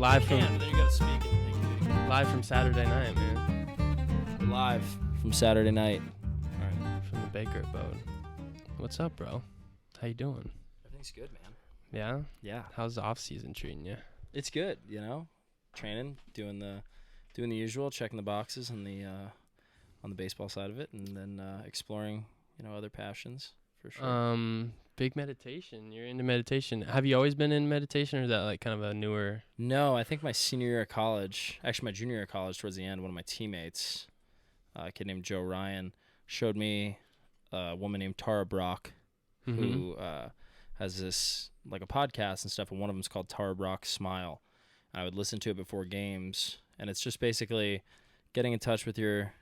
Live from But then you gotta speak and think you do. live from Saturday night, man. Live from Saturday night. All right, from the Baker abode. What's up, bro? How you doing? Everything's good, man. Yeah. Yeah, How's the off season treating you? it's good. You know, training, doing the usual, checking the boxes on the baseball side of it, and then exploring other passions for sure. Big meditation. You're into meditation. Have you always been in meditation, or is that like kind of a newer? No, I think my senior year of college, actually my junior year of college, towards the end, one of my teammates, a kid named Joe Ryan, showed me a woman named Tara Brock, who has this like a podcast and stuff, and one of them is called Tara Brock Smile. I would listen to it before games, and it's just basically getting in touch with your,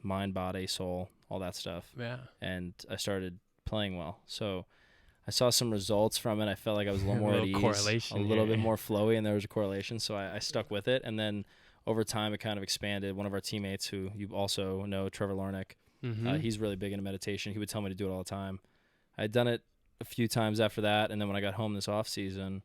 mind, body, soul, all that stuff. Yeah. And I started playing well. So I saw some results from it. I felt like I was a little more at ease, correlation a little here. bit more flowy, and there was a correlation. So I stuck with it. And then over time, it kind of expanded. One of our teammates, who you also know, Trevor Larnick, he's really big into meditation. He would tell me to do it all the time. I had done it a few times after that. And then when I got home this off season,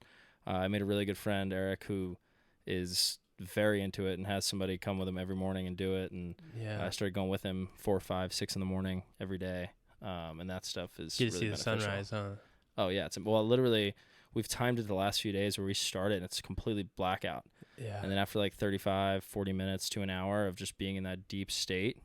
I made a really good friend, Eric, who is very into it and has somebody come with him every morning and do it. And I started going with him 4, 5, 6 in the morning every day. And that stuff is Get to really see the beneficial. sunrise, huh? Oh, yeah. Literally, we've timed it the last few days where we started, and it's completely blackout. Yeah. And then after like 35, 40 minutes to an hour of just being in that deep state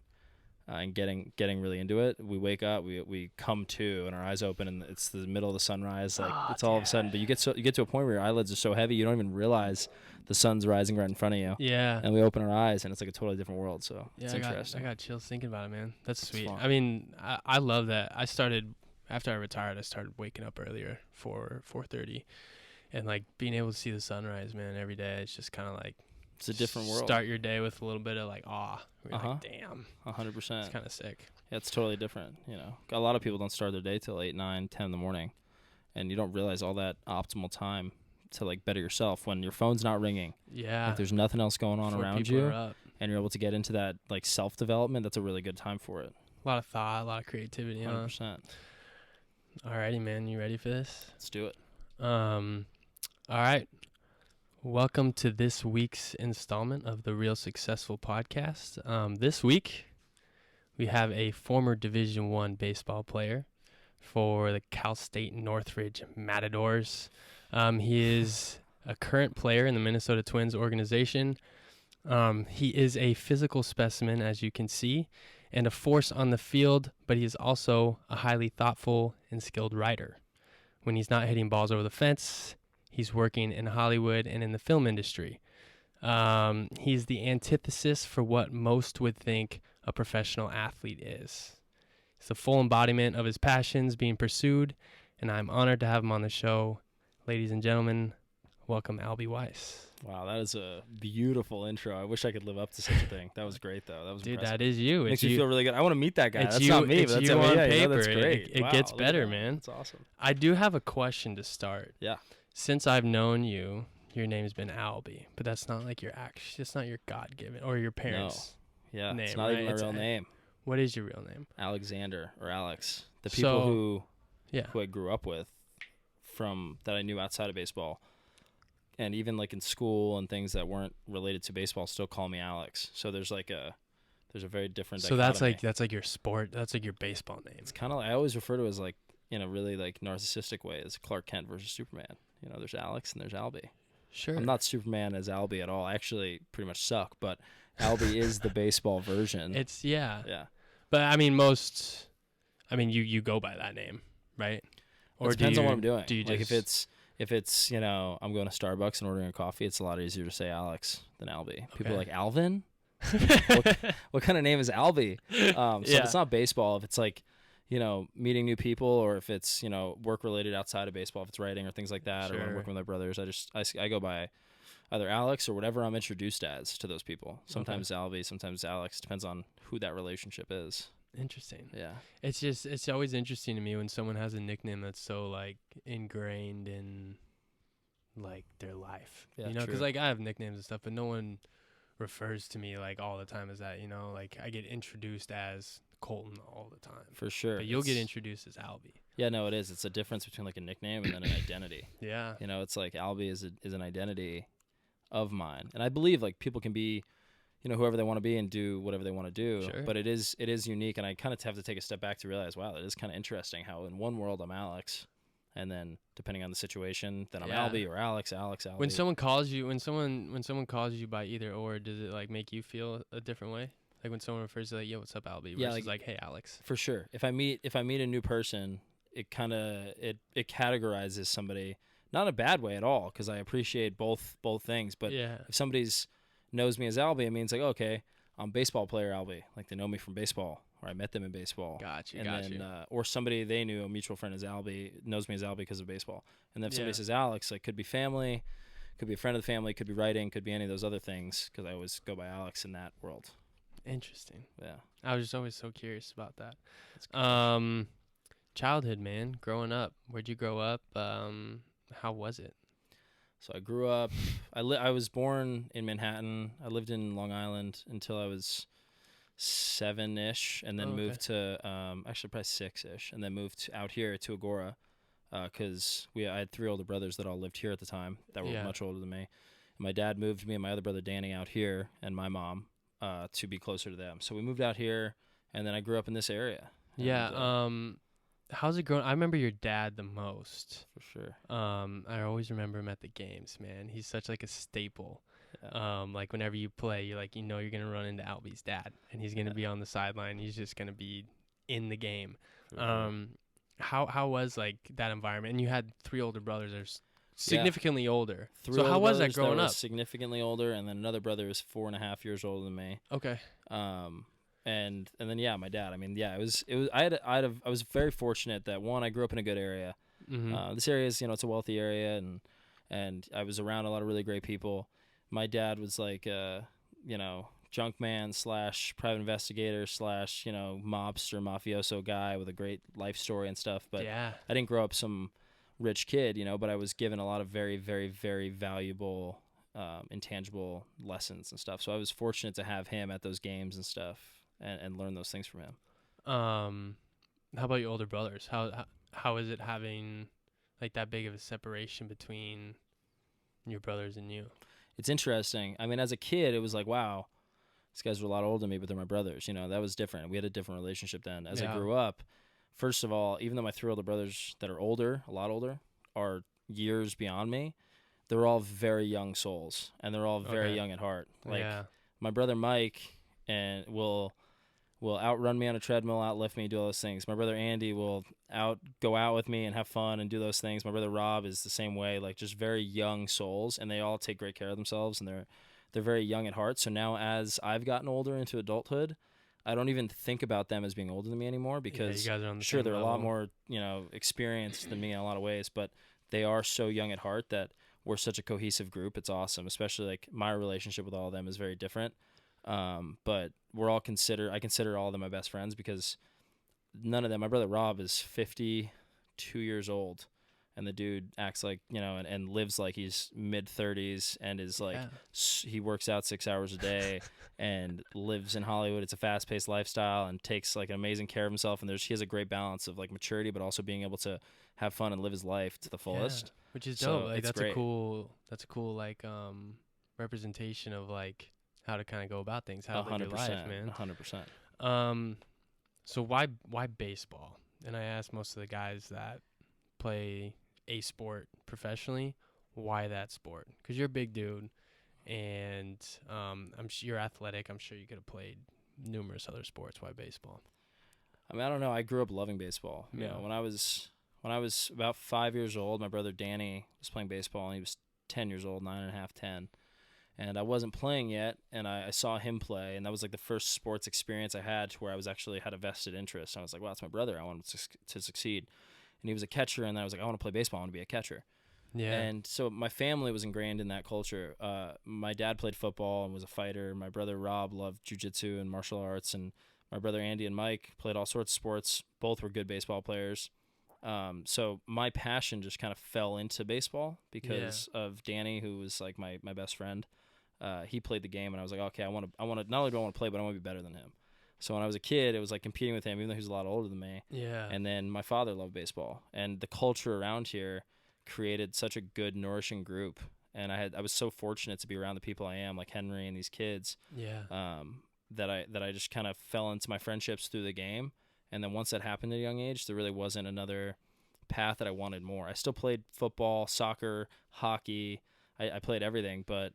and getting really into it, we wake up, we come to, and our eyes open, and it's the middle of the sunrise. Like it's all of a sudden, but you get to a point where your eyelids are so heavy, you don't even realize the sun's rising right in front of you. Yeah. And we open our eyes, and it's like a totally different world. So it's interesting. I got chills thinking about it, man. That's sweet. fun. I mean, I love that. I started after I retired. I started waking up earlier, 4:30, and like being able to see the sunrise, man, every day. It's just kind of like It's a different world. Start your day with a little bit of like awe. You're like, damn, 100%. it's kind of sick. Yeah, it's totally different. A lot of people don't start their day till 8, 9, 10 in the morning, and you don't realize all that optimal time to like better yourself when your phone's not ringing. Yeah. Like there's nothing else going on Before around people you, are up. and you're able to get into that like self-development. That's a really good time for it. A lot of thought, a lot of creativity. 100%. Alrighty, man. You ready for this? Let's do it. All right. Welcome to this week's installment of the Real Successful Podcast. This week, we have a former Division I baseball player for the Cal State Northridge Matadors. He is a current player in the Minnesota Twins organization. He is a physical specimen, as you can see, and a force on the field, but he is also a highly thoughtful and skilled writer. When he's not hitting balls over the fence, he's working in Hollywood and in the film industry. He's the antithesis for what most would think a professional athlete is. He's the full embodiment of his passions being pursued, and I'm honored to have him on the show. Ladies and gentlemen, welcome Albee Weiss. Wow, that is a beautiful intro. I wish I could live up to such a thing. That was great, though. That was Dude, impressive. that is you. Makes me feel really good. I want to meet that guy. It's That's you, not me, it's but that's you on paper. That's great. It Wow, gets look at better, that. man. That's awesome. I do have a question to start. Yeah. Since I've known you, your name's been Albee, but that's not like it's not your God-given or your parents' Yeah, name, it's not right? even my real name. What is your real name? Alexander or Alex. The people who I grew up with that I knew outside of baseball, and even like in school and things that weren't related to baseball still call me Alex. So there's a very different So dichotomy. that's like your sport. That's like your baseball name. It's kind of I always refer to it as like in a really like narcissistic way as Clark Kent versus Superman. There's Alex and there's Albee. Sure. I'm not Superman as Albee at all. I actually pretty much suck, but Albee is the baseball version. It's yeah. But I mean you go by that name, right? Or it depends on what I'm doing. Do you like just, if it's I'm going to Starbucks and ordering a coffee, it's a lot easier to say Alex than Albee. People are like, Alvin? what kind of name is Albee? So if it's not baseball, if it's like meeting new people, or if it's work related outside of baseball, if it's writing or things like that, or when I'm working with my brothers, I go by either Alex or whatever I'm introduced as to those people. Sometimes Albee, sometimes Alex, depends on who that relationship is. Interesting. Yeah. It's always interesting to me when someone has a nickname that's so like ingrained in like their life. Yeah, because true. like I have nicknames and stuff, but no one refers to me like all the time as that. Like I get introduced as Colton all the time. For sure. But you'll get introduced as Albee. Yeah, no, it is. It's a difference between like a nickname and then an identity. Yeah. It's like Albee is an identity. of mine. And I believe like people can be, whoever they want to be and do whatever they want to do. Sure. But it is unique, and I kind of have to take a step back to realize, wow, that is kind of interesting how in one world I'm Alex, and then depending on the situation, then I'm Albee or Alex. When someone calls you, when someone calls you by either or, does it like make you feel a different way? Like when someone refers to like, yo, what's up, Albee? Versus like, hey, Alex. For sure. If I meet a new person, it kind of it categorizes somebody, not in a bad way at all, because I appreciate both things. But if somebody's knows me as Albee, it means like, okay, I'm baseball player Albee. Like they know me from baseball, or I met them in baseball. Gotcha. Or somebody they knew, a mutual friend is Albee, knows me as Albee because of baseball. And then if somebody says Alex, like could be family, could be a friend of the family, could be writing, could be any of those other things, because I always go by Alex in that world. Interesting. Yeah. I was just always so curious about that. Childhood, man, growing up. Where'd you grow up? How was it? So I grew up, I was born in Manhattan. I lived in Long Island until I was 7-ish, and then moved to, actually probably 6-ish, and then moved out here to Agora, because I had 3 older brothers that all lived here at the time that were much older than me. And my dad moved me and my other brother Danny out here, and my mom, to be closer to them. So we moved out here, and then I grew up in this area. How's it growing? I remember your dad the most. For sure. I always remember him at the games, man. He's such like a staple. Yeah. Like whenever you play, you're like, you're gonna run into Albee's dad, and he's gonna be on the sideline. He's just gonna be in the game. How was like that environment? And you had 3 older brothers that are significantly older. So how was that growing up? Significantly older, and then another brother was 4.5 years older than me. Okay. And then my dad. I mean, I was very fortunate that, one, I grew up in a good area. Mm-hmm. This area is, it's a wealthy area, and I was around a lot of really great people. My dad was like, junk man / private investigator / mobster mafioso guy with a great life story and stuff. But I didn't grow up some rich kid, but I was given a lot of very, very, very valuable, intangible lessons and stuff. So I was fortunate to have him at those games and stuff. And learn those things from him. How about your older brothers? How is it having like that big of a separation between your brothers and you? It's interesting. I mean, as a kid, it was like, wow, these guys were a lot older than me, but they're my brothers. That was different. We had a different relationship then. As I grew up, first of all, even though my 3 older brothers that are older, a lot older, are years beyond me, they're all very young souls, and they're all very young at heart. Like my brother Mike will outrun me on a treadmill, outlift me, do all those things. My brother Andy will go out with me and have fun and do those things. My brother Rob is the same way, like just very young souls, and they all take great care of themselves, and they're very young at heart. So now as I've gotten older into adulthood, I don't even think about them as being older than me anymore, because you guys are on the same they're level. a lot more, experienced than me in a lot of ways, but they are so young at heart that we're such a cohesive group. It's awesome. Especially like my relationship with all of them is very different. But I consider all of them my best friends, because none of them, my brother Rob is 52 years old, and the dude acts like, and lives like he's mid-30s, and is like, he works out 6 hours a day and lives in Hollywood. It's a fast-paced lifestyle, and takes like amazing care of himself. And he has a great balance of like maturity, but also being able to have fun and live his life to the fullest. Which is dope. Like that's great. a cool like representation of like how to kind of go about things, how to live your life, man. 100%. So why baseball? And I ask most of the guys that play a sport professionally, why that sport? Because you're a big dude, and I'm sure you're athletic. I'm sure you could have played numerous other sports. Why baseball? I mean, I don't know. I grew up loving baseball. You know, when I was about 5 years old, my brother Danny was playing baseball, and he was 10 years old, 9.5, 10. And I wasn't playing yet, and I saw him play, and that was like the first sports experience I had to where I was actually had a vested interest. And I was like, wow, that's my brother. I want him to succeed. And he was a catcher, and I was like, I want to play baseball. I want to be a catcher. Yeah. And so my family was ingrained in that culture. My dad played football and was a fighter. My brother Rob loved jiu-jitsu and martial arts, and my brother Andy and Mike played all sorts of sports. Both were good baseball players. So my passion just kind of fell into baseball because of Danny, who was like my best friend. He played the game, and I was like, okay, I want to not only do I want to play, but I want to be better than him. So when I was a kid, it was like competing with him, even though he was a lot older than me. Yeah. And then my father loved baseball, and the culture around here created such a good, nourishing group. and I was so fortunate to be around the people I am, like Henry and these kids. Yeah. That I just kind of fell into my friendships through the game, and then once that happened at a young age, there really wasn't another path that I wanted more. I still played football, soccer, hockey. I played everything, but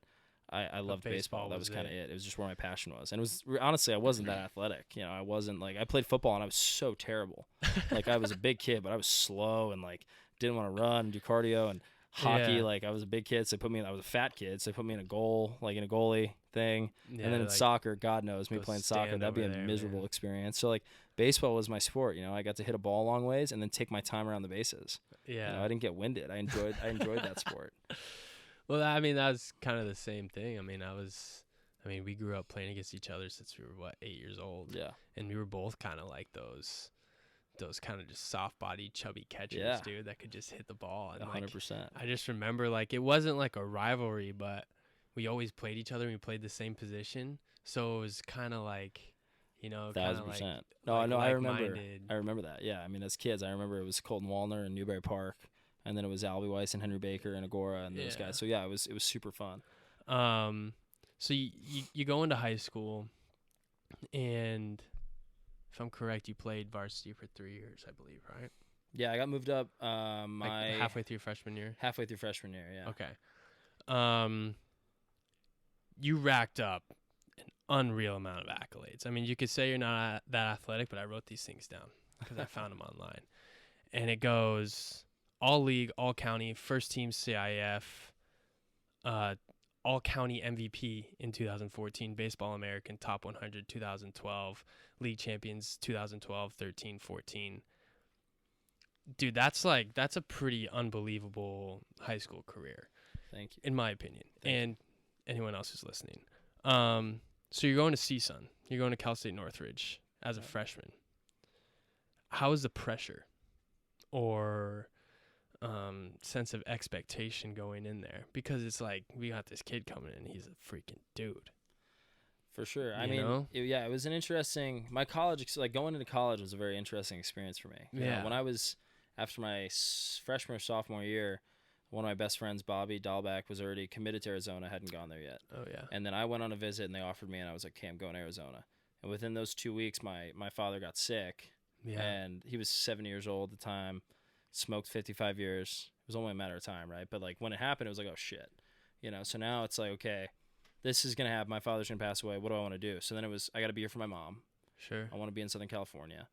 I loved baseball. That was kind of it. It was just where my passion was. And it was honestly, I wasn't that athletic. I wasn't like, I played football and I was so terrible. Like I was a big kid, but I was slow and like didn't want to run, do cardio. And hockey, like I was a big kid, so I was a fat kid, so they put me in a goalie thing. Yeah, and then in like soccer, God knows me playing soccer, that'd be a miserable experience. So like baseball was my sport. I got to hit a ball long ways and then take my time around the bases. Yeah, I didn't get winded. I enjoyed that sport. Well, I mean, that was kind of the same thing. I mean, we grew up playing against each other since we were 8 years old. Yeah, and we were both kind of like those kind of just soft-bodied, chubby catchers, dude, that could just hit the ball. And 100%. Like, I just remember, like, it wasn't like a rivalry, but we always played each other and we played the same position. So it was kind of like, 1,000%. No, I remember that. Yeah, I mean, as kids, I remember it was Colton Wallner and Newberry Park, and then it was Albee Weiss and Henry Baker and Agora and those guys. So yeah, it was super fun. So you go into high school, and if I'm correct, you played varsity for 3 years, I believe, right? Yeah, I got moved up like halfway through freshman year. Halfway through freshman year, yeah. Okay. You racked up an unreal amount of accolades. I mean, you could say you're not that athletic, but I wrote these things down because I found them online. And it goes all league, all county, first team CIF, all county MVP in 2014, Baseball American Top 100 2012, league champions 2012, 13, 14. Dude, that's a pretty unbelievable high school career. Thank you. In my opinion. And anyone else who's listening. So you're going to CSUN. You're going to Cal State Northridge as a freshman. How is the pressure or sense of expectation going in there? Because it's like, we got this kid coming in, he's a freaking dude. For sure. It was an interesting, my college, like going into college was a very interesting experience for me. You know, when I was, after my freshman or sophomore year, one of my best friends, Bobby Dahlback, was already committed to Arizona, hadn't gone there yet. Oh, yeah. And then I went on a visit, and they offered me, and I was like, okay, I'm going to Arizona. And within those 2 weeks, my father got sick, and he was 70 years old at the time, smoked 55 years. It was only a matter of time, right? But like when it happened, it was like, oh, shit. So now it's like, okay, this is going to happen. My father's going to pass away. What do I want to do? So then it was, I got to be here for my mom. Sure. I want to be in Southern California.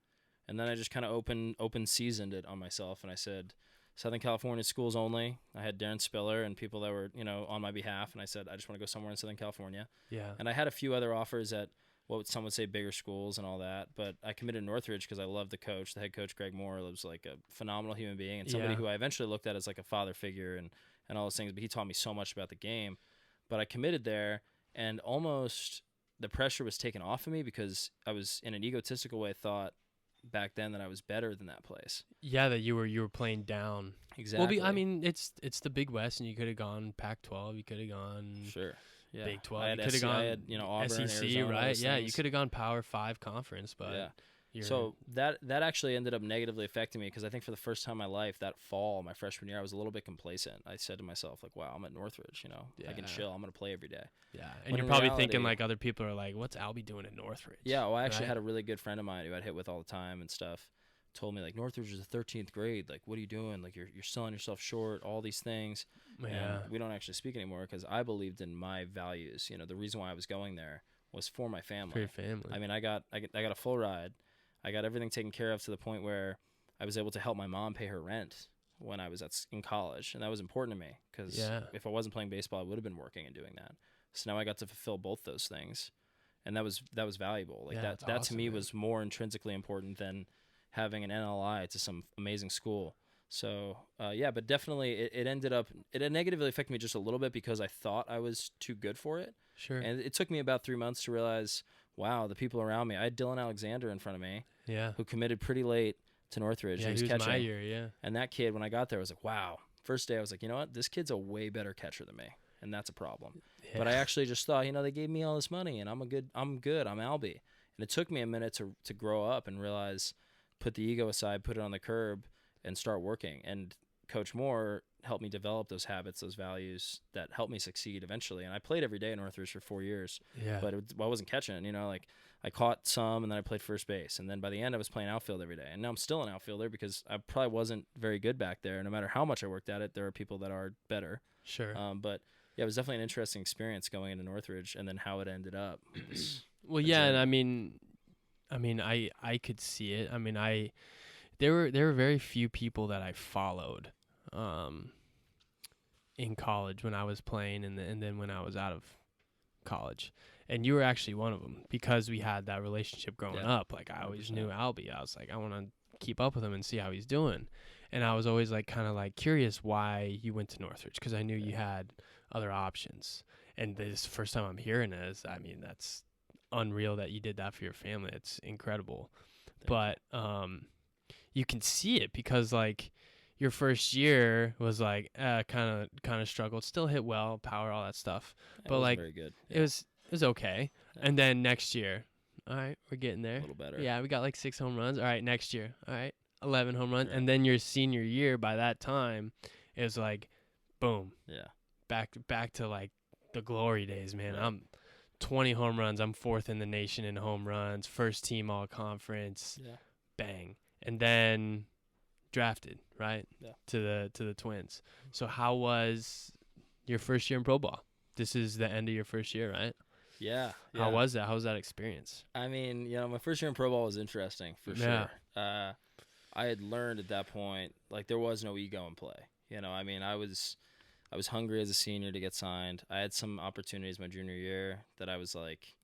And then I just kind of open seasoned it on myself, and I said, Southern California schools only. I had Darren Spiller and people that were, on my behalf, and I said, I just want to go somewhere in Southern California. Yeah. And I had a few other offers at what some would say bigger schools and all that, but I committed to Northridge because I loved the coach. The head coach, Greg Moore, was like a phenomenal human being and somebody who I eventually looked at as like a father figure and all those things, but he taught me so much about the game. But I committed there, and almost the pressure was taken off of me because I was, in an egotistical way, thought back then that I was better than that place. Yeah, that you were playing down. Exactly. Well, I mean, it's the Big West, and you could have gone Pac-12. You could have gone Big 12. You could have gone Auburn, SEC, Arizona, right? Yeah, you could have gone Power 5 conference, but so that actually ended up negatively affecting me because I think for the first time in my life that fall, my freshman year, I was a little bit complacent. I said to myself, like, wow, I'm at Northridge, I can chill. I'm going to play every day. Yeah, and you're probably thinking, like, other people are like, what's Albee doing at Northridge? Yeah, well, I actually had a really good friend of mine who I'd hit with all the time and stuff, told me, like, Northridge is the 13th grade. Like, what are you doing? Like, you're selling yourself short, all these things. Yeah. And we don't actually speak anymore because I believed in my values. The reason why I was going there was for my family. For your family. I mean, I got a full ride. I got everything taken care of to the point where I was able to help my mom pay her rent when I was in college. And that was important to me because if I wasn't playing baseball, I would have been working and doing that. So now I got to fulfill both those things. And that was valuable. Like that awesome, to me was more intrinsically important than having an NLI to some amazing school. So, but definitely it negatively affected me just a little bit because I thought I was too good for it. Sure. And it took me about 3 months to realize, wow, the people around me. I had Dylan Alexander in front of me, who committed pretty late to Northridge. Yeah, he was catching. My year, And that kid, when I got there, I was like, wow. First day, I was like, you know what? This kid's a way better catcher than me, and that's a problem. Yeah. But I actually just thought, they gave me all this money, and I'm good. I'm Albee. And it took me a minute to grow up and realize, put the ego aside, put it on the curb, and start working. And Coach Moore helped me develop those habits, those values that helped me succeed eventually. And I played every day in Northridge for 4 years, but I wasn't catching it. Like I caught some, and then I played first base, and then by the end I was playing outfield every day. And now I'm still an outfielder because I probably wasn't very good back there. No matter how much I worked at it, there are people that are better. Sure. But yeah, it was definitely an interesting experience going into Northridge, and then how it ended up. Well, yeah, and I mean, I could see it. I mean, there were very few people that I followed in college when I was playing, and then when I was out of college. And you were actually one of them because we had that relationship growing up. Like I always 100%. Knew Albee. I was like, I want to keep up with him and see how he's doing. And I was always like kind of like curious why you went to Northridge because I knew you had other options. And this first time I'm hearing this, I mean, that's unreal that you did that for your family. It's incredible. But you can see it because like your first year was like kind of struggled, still hit well, power, all that stuff. But like very good. It was okay. Yeah. And then next year, all right, we're getting there. A little better. Yeah, we got like 6 home runs. All right, next year, all right, 11 home runs. Right. And then your senior year, by that time, it was like, boom. Yeah. Back to like the glory days, man. Right. I'm 20 home runs. I'm 4th in the nation in home runs. First team all conference. Yeah. Bang. And then drafted, right? Yeah. To the Twins. So how was your first year in pro ball? This is the end of your first year, right? Yeah. How was that? How was that experience? I mean, my first year in pro ball was interesting for sure. I had learned at that point, like there was no ego in play. I mean, I was hungry as a senior to get signed. I had some opportunities my junior year that I was like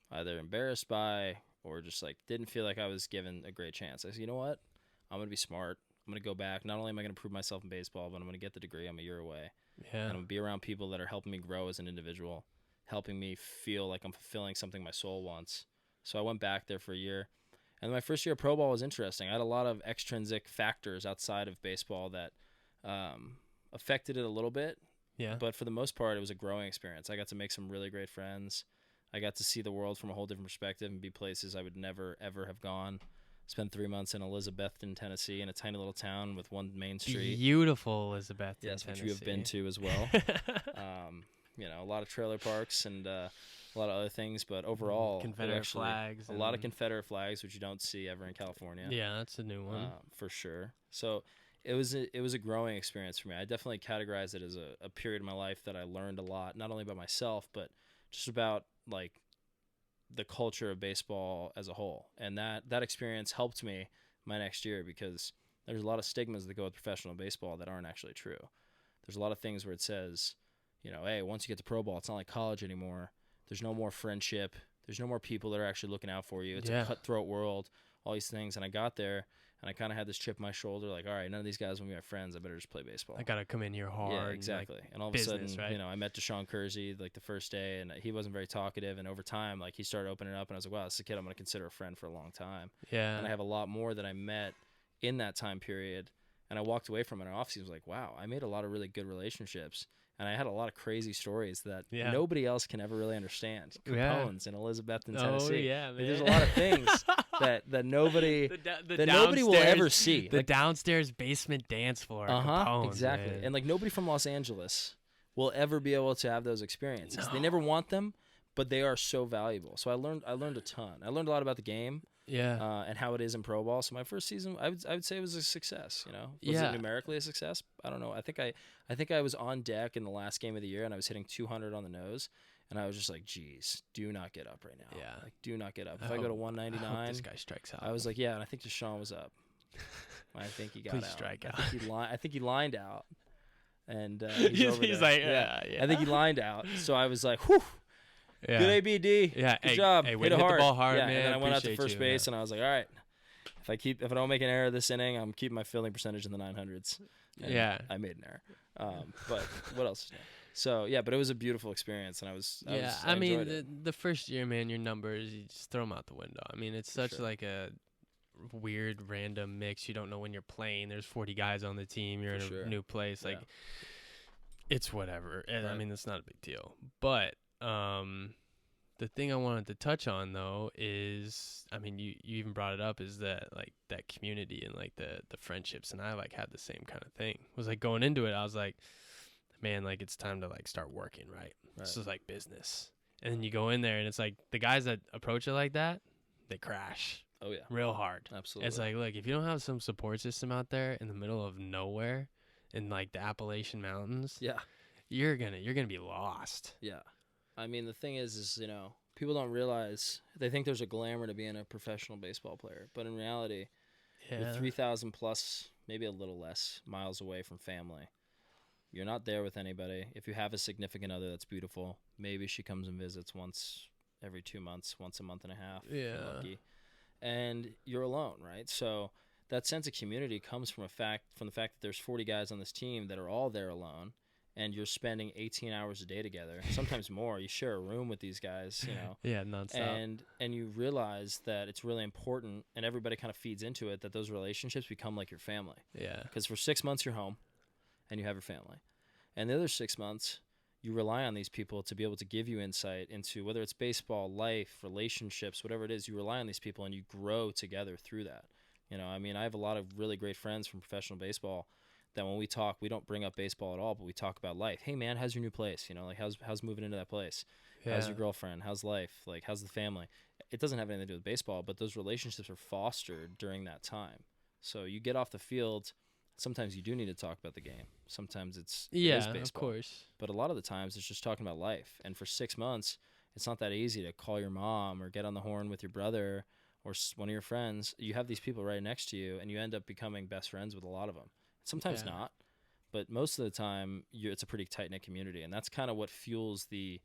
either embarrassed by or just like didn't feel like I was given a great chance. I said, you know what? I'm going to be smart. I'm going to go back. Not only am I going to prove myself in baseball, but I'm going to get the degree. I'm a year away. Yeah. And I'm going to be around people that are helping me grow as an individual, helping me feel like I'm fulfilling something my soul wants. So I went back there for a year. And my first year of pro ball was interesting. I had a lot of extrinsic factors outside of baseball that affected it a little bit. Yeah. But for the most part, it was a growing experience. I got to make some really great friends. I got to see the world from a whole different perspective and be places I would never, ever have gone. Spent 3 months in Elizabethton, Tennessee, in a tiny little town with one main street. Beautiful Elizabethton, yes, Tennessee. Which you have been to as well. A lot of trailer parks and a lot of other things, but overall, Confederate flags. A lot of Confederate flags, which you don't see ever in California. Yeah, that's a new one for sure. So it was a growing experience for me. I definitely categorize it as a period of my life that I learned a lot, not only about myself, but just about like the culture of baseball as a whole. And that experience helped me my next year because there's a lot of stigmas that go with professional baseball that aren't actually true. There's a lot of things where it says, hey, once you get to pro ball, it's not like college anymore. There's no more friendship. There's no more people that are actually looking out for you. It's a cutthroat world, all these things. And I got there and I kind of had this chip on my shoulder, like, all right, none of these guys want to be my friends. I better just play baseball. I got to come in here hard. Yeah, exactly. And all of business, a sudden, right? I met Deshaun Kersey like the first day, and he wasn't very talkative. And over time, like he started opening up, and I was like, wow, this is a kid I'm going to consider a friend for a long time. Yeah. And I have a lot more that I met in that time period. And I walked away from it in off-season. I was like, wow, I made a lot of really good relationships. And I had a lot of crazy stories that nobody else can ever really understand. Capone's in Elizabethton, Tennessee. Oh, yeah, man. Like, there's a lot of things that nobody nobody will ever see. The downstairs basement dance floor. Capone's, exactly. Man. And like nobody from Los Angeles will ever be able to have those experiences. No. They never want them, but they are so valuable. So I learned a ton. I learned a lot about the game. Yeah. And how it is in pro ball. So my first season, I would say it was a success. Was it numerically a success? I don't know. I think I was on deck in the last game of the year, and I was hitting 200 on the nose, and I was just like, "Geez, do not get up right now. Yeah, like do not get up. If I go to 199, this guy strikes out." I was like, "Yeah," and I think Deshaun was up. I think he got Please out. Strike out. I think he lined out, and he's like, yeah. I think he lined out. So I was like, "Whew." Yeah. Good ABD. Yeah. Good job. Hey, hit the hard. ball hard, man. And then I went out to first base, and I was like, all right, if I don't make an error this inning, I'm keeping my fielding percentage in the 900s. And I made an error. But what else? So but it was a beautiful experience, and I mean, the first year, man, your numbers, you just throw them out the window. I mean, it's such like a weird, random mix. You don't know when you're playing. There's 40 guys on the team. You're in a new place. Like, it's whatever. And I mean, it's not a big deal. But the thing I wanted to touch on though is, I mean, you even brought it up, is that like that community and like the friendships, and I like had the same kind of thing. It was like going into it, I was like, man, like it's time to like start working, right? This is like business. And then you go in there and it's like the guys that approach it like that, they crash. Oh yeah. Real hard. Absolutely. It's like, look, if you don't have some support system out there in the middle of nowhere in like the Appalachian Mountains, yeah, you're gonna be lost. Yeah. I mean, the thing is, you know, people don't realize, they think there's a glamour to being a professional baseball player, but in reality, you're 3,000 plus, maybe a little less miles away from family. You're not there with anybody. If you have a significant other that's beautiful, maybe she comes and visits once every 2 months, once a month and a half. Yeah. Lucky. And you're alone, right? So that sense of community comes from the fact that there's 40 guys on this team that are all there alone, and you're spending 18 hours a day together, sometimes more. You share a room with these guys, you know. Yeah, nonstop. And you realize that it's really important, and everybody kind of feeds into it, that those relationships become like your family. Yeah. Because for 6 months you're home, and you have your family. And the other 6 months, you rely on these people to be able to give you insight into whether it's baseball, life, relationships, whatever it is. You rely on these people, and you grow together through that. You know, I mean, I have a lot of really great friends from professional baseball that when we talk, we don't bring up baseball at all, but we talk about life. Hey, man, how's your new place? You know, like how's moving into that place? Yeah. How's your girlfriend? How's life? Like, how's the family? It doesn't have anything to do with baseball, but those relationships are fostered during that time. So you get off the field. Sometimes you do need to talk about the game. Sometimes it is baseball. Of course. But a lot of the times it's just talking about life. And for 6 months, it's not that easy to call your mom or get on the horn with your brother or one of your friends. You have these people right next to you, and you end up becoming best friends with a lot of them. Sometimes not, but most of the time it's a pretty tight-knit community, and that's kind of what fuels the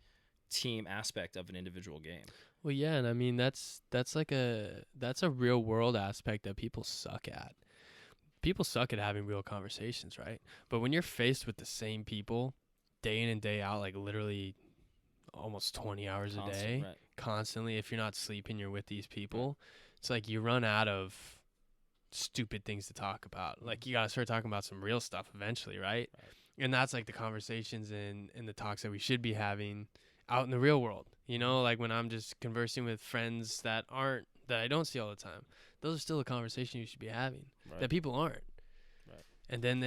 team aspect of an individual game. Well, yeah, and I mean that's a real world aspect that people suck at. People suck at having real conversations, right? But when you're faced with the same people day in and day out, like literally almost 20 hours a day, constantly, if you're not sleeping, you're with these people, it's like you run out of stupid things to talk about. Like you got to start talking about some real stuff eventually, right? And that's like the conversations and the talks that we should be having out in the real world. You know, like when I'm just conversing with friends that I don't see all the time, those are still a conversation you should be having that people aren't. Right. And then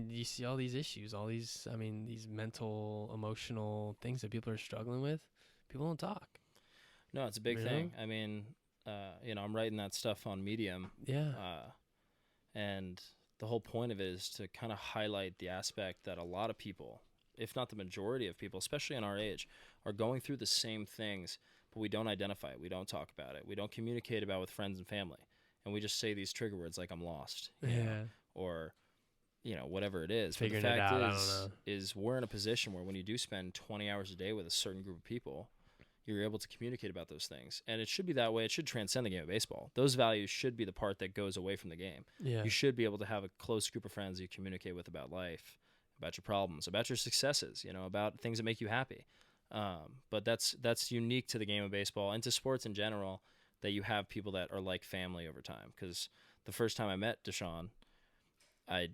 you see all these issues, these mental, emotional things that people are struggling with. People don't talk. No, it's a big thing. I mean, I'm writing that stuff on Medium. Yeah. And the whole point of it is to kind of highlight the aspect that a lot of people, if not the majority of people, especially in our age, are going through the same things, but we don't identify it. We don't talk about it. We don't communicate about it with friends and family. And we just say these trigger words like I'm lost. You know, or, whatever it is. Figuring but the fact it out, is we're in a position where when you do spend 20 hours a day with a certain group of people, you're able to communicate about those things. And it should be that way. It should transcend the game of baseball. Those values should be the part that goes away from the game. Yeah. You should be able to have a close group of friends you communicate with about life, about your problems, about your successes, about things that make you happy. But that's unique to the game of baseball and to sports in general, that you have people that are like family over time. Because the first time I met Deshaun, I